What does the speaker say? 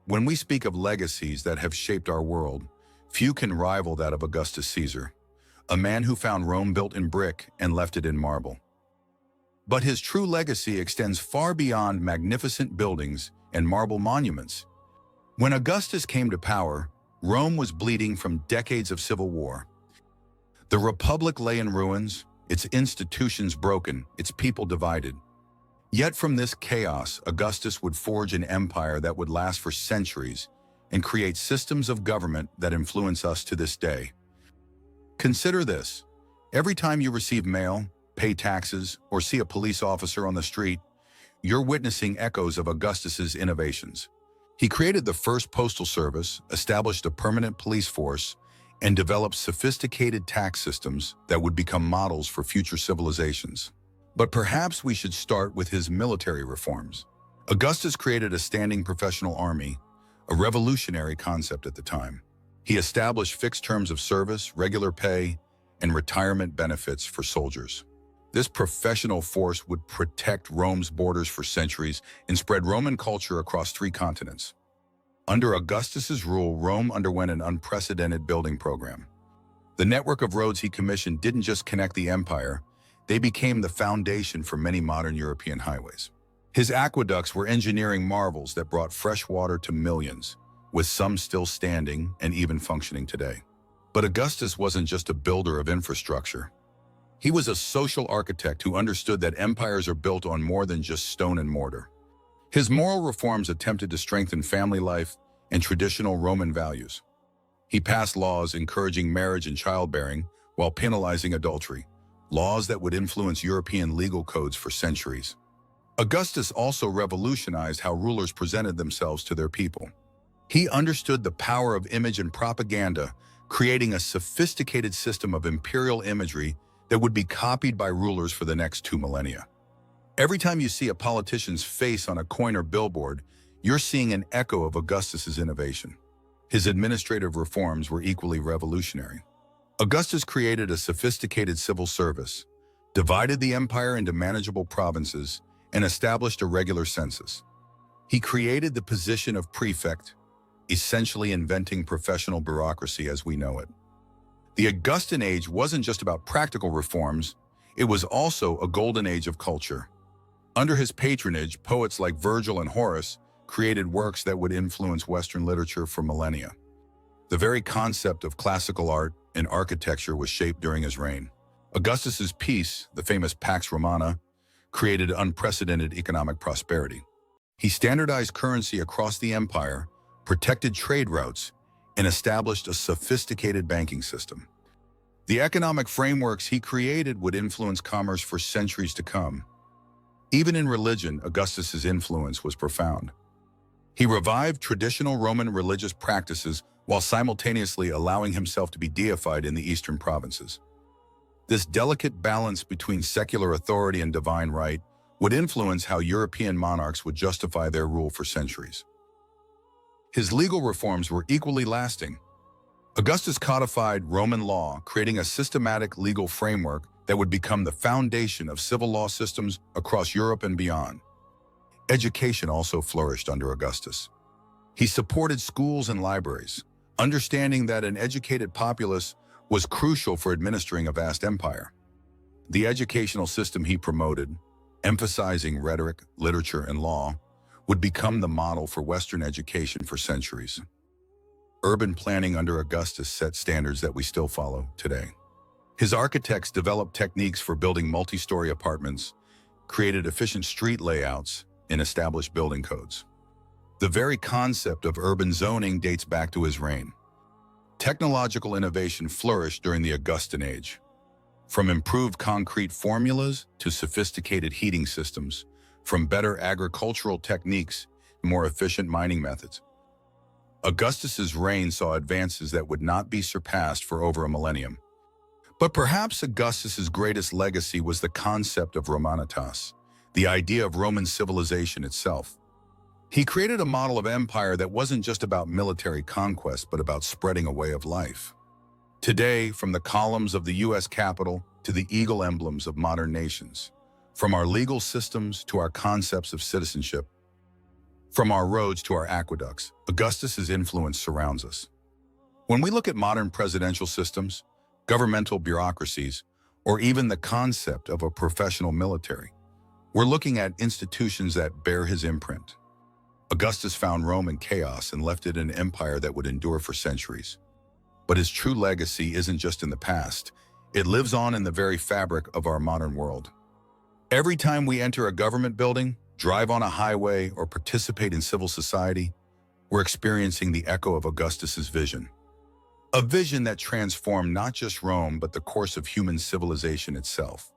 When we speak of legacies that have shaped our world, few can rival that of Augustus Caesar, a man who found Rome built in brick and left it in marble. But his true legacy extends far beyond magnificent buildings and marble monuments. When Augustus came to power, Rome was bleeding from decades of civil war. The Republic lay in ruins, its institutions broken, its people divided. Yet from this chaos, Augustus would forge an empire that would last for centuries and create systems of government that influence us to this day. Consider this: every time you receive mail, pay taxes, or see a police officer on the street, you're witnessing echoes of Augustus's innovations. He created the first postal service, established a permanent police force, and developed sophisticated tax systems that would become models for future civilizations. But perhaps we should start with his military reforms. Augustus created a standing professional army, a revolutionary concept at the time. He established fixed terms of service, regular pay, and retirement benefits for soldiers. This professional force would protect Rome's borders for centuries and spread Roman culture across 3 continents. Under Augustus's rule, Rome underwent an unprecedented building program. The network of roads he commissioned didn't just connect the empire, they became the foundation for many modern European highways. His aqueducts were engineering marvels that brought fresh water to millions, with some still standing and even functioning today. But Augustus wasn't just a builder of infrastructure. He was a social architect who understood that empires are built on more than just stone and mortar. His moral reforms attempted to strengthen family life and traditional Roman values. He passed laws encouraging marriage and childbearing while penalizing adultery, laws that would influence European legal codes for centuries. Augustus also revolutionized how rulers presented themselves to their people. He understood the power of image and propaganda, creating a sophisticated system of imperial imagery that would be copied by rulers for the next 2 millennia. Every time you see a politician's face on a coin or billboard, you're seeing an echo of Augustus's innovation. His administrative reforms were equally revolutionary. Augustus created a sophisticated civil service, divided the empire into manageable provinces, and established a regular census. He created the position of prefect, essentially inventing professional bureaucracy as we know it. The Augustan age wasn't just about practical reforms, it was also a golden age of culture. Under his patronage, poets like Virgil and Horace created works that would influence Western literature for millennia. The very concept of classical art and architecture was shaped during his reign. Augustus's peace, the famous Pax Romana, created unprecedented economic prosperity. He standardized currency across the empire, protected trade routes, and established a sophisticated banking system. The economic frameworks he created would influence commerce for centuries to come. Even in religion, Augustus's influence was profound. He revived traditional Roman religious practices while simultaneously allowing himself to be deified in the eastern provinces. This delicate balance between secular authority and divine right would influence how European monarchs would justify their rule for centuries. His legal reforms were equally lasting. Augustus codified Roman law, creating a systematic legal framework that would become the foundation of civil law systems across Europe and beyond. Education also flourished under Augustus. He supported schools and libraries, understanding that an educated populace was crucial for administering a vast empire. The educational system he promoted, emphasizing rhetoric, literature, and law, would become the model for Western education for centuries. Urban planning under Augustus set standards that we still follow today. His architects developed techniques for building multi-story apartments, created efficient street layouts, and established building codes. The very concept of urban zoning dates back to his reign. Technological innovation flourished during the Augustan age. From improved concrete formulas to sophisticated heating systems, from better agricultural techniques to more efficient mining methods. Augustus's reign saw advances that would not be surpassed for over a millennium. But perhaps Augustus's greatest legacy was the concept of Romanitas, the idea of Roman civilization itself. He created a model of empire that wasn't just about military conquest, but about spreading a way of life. Today, from the columns of the U.S. Capitol to the eagle emblems of modern nations, from our legal systems to our concepts of citizenship, From our roads to our aqueducts, Augustus's influence surrounds us. When we look at modern presidential systems, governmental bureaucracies, or even the concept of a professional military, we're looking at institutions that bear his imprint. Augustus found Rome in chaos and left it an empire that would endure for centuries. But his true legacy isn't just in the past. It lives on in the very fabric of our modern world. Every time we enter a government building, drive on a highway, or participate in civil society, we're experiencing the echo of Augustus's vision. A vision that transformed not just Rome, but the course of human civilization itself.